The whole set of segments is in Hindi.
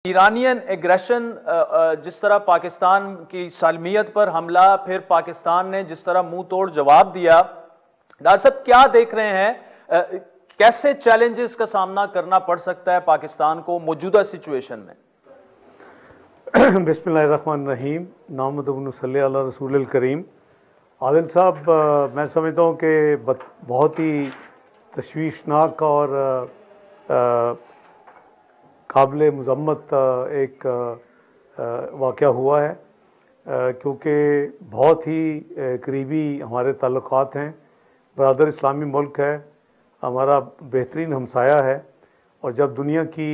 ईरानियन एग्रेशन जिस तरह पाकिस्तान की सालमियत पर हमला, फिर पाकिस्तान ने जिस तरह मुंह तोड़ जवाब दिया, डॉक्टर साहब क्या देख रहे हैं, कैसे चैलेंजेस का सामना करना पड़ सकता है पाकिस्तान को मौजूदा सिचुएशन में? बिस्मिल्लाहिर्रहमानिर्रहीम, नामुद्दुन सल्ली अला रसूलिल करीम। आदिल साहब, मैं समझता हूँ कि बहुत ही तशवीशनाक और काबिल मज़म्मत एक वाक़या हुआ है, क्योंकि बहुत ही करीबी हमारे ताल्लुकात हैं। बरादर इस्लामी मुल्क है, हमारा बेहतरीन हमसाया है, और जब दुनिया की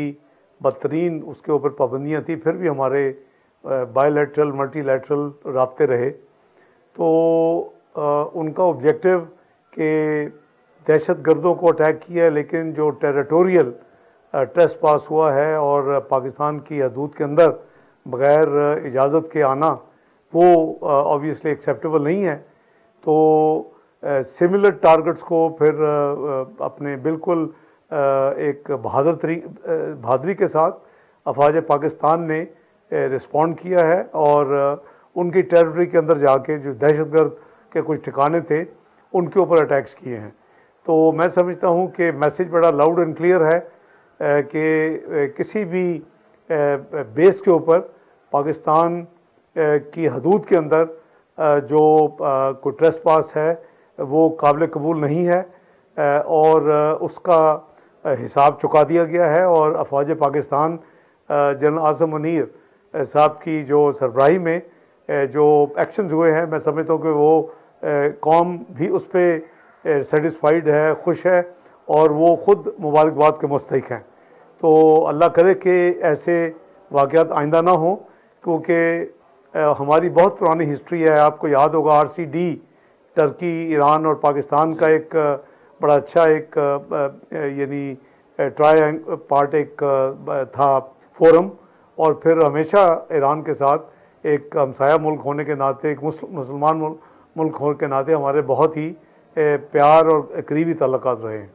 बदतरीन उसके ऊपर पाबंदियाँ थी, फिर भी हमारे बायलैटरल मल्टीलैटरल राब्ते रहे। तो उनका ऑब्जेक्टिव कि दहशत गर्दों को अटैक किया है, लेकिन जो टेरिटोरियल टेस्ट पास हुआ है और पाकिस्तान की हदूद के अंदर बग़ैर इजाज़त के आना, वो ऑब्वियसली एक्सेप्टेबल नहीं है। तो सिमिलर टारगेट्स को फिर अपने बिल्कुल एक बहादुरी के साथ अफवाज पाकिस्तान ने रिस्पॉन्ड किया है, और उनकी टेरिटरी के अंदर जाके जो दहशतगर्द के कुछ ठिकाने थे उनके ऊपर अटैक्स किए हैं। तो मैं समझता हूँ कि मैसेज बड़ा लाउड एंड क्लियर है कि किसी भी बेस के ऊपर पाकिस्तान की हदूद के अंदर जो कोई ट्रेसपास है वो काबिल कबूल नहीं है, और उसका हिसाब चुका दिया गया है। और अफवाज पाकिस्तान जनरल आज़म मुनीर साहब की जो सरबराही में जो एक्शंस हुए हैं, मैं समझता हूँ कि वो कौम भी उस पर सेटिस्फाइड है, खुश है, और वो ख़ुद मुबारकबाद के मुस्तहिक हैं। तो अल्लाह करे कि ऐसे वाक़यात आइंदा ना हो, क्योंकि हमारी बहुत पुरानी हिस्ट्री है। आपको याद होगा RCD, टर्की, ईरान और पाकिस्तान का एक बड़ा अच्छा एक यानी ट्राई पार्ट एक था फोरम, और फिर हमेशा ईरान के साथ एक हमसाया मुल्क होने के नाते, एक मुसलमान मुल्क होने के नाते हमारे बहुत ही प्यार और करीबी ताल्लुकात रहे हैं।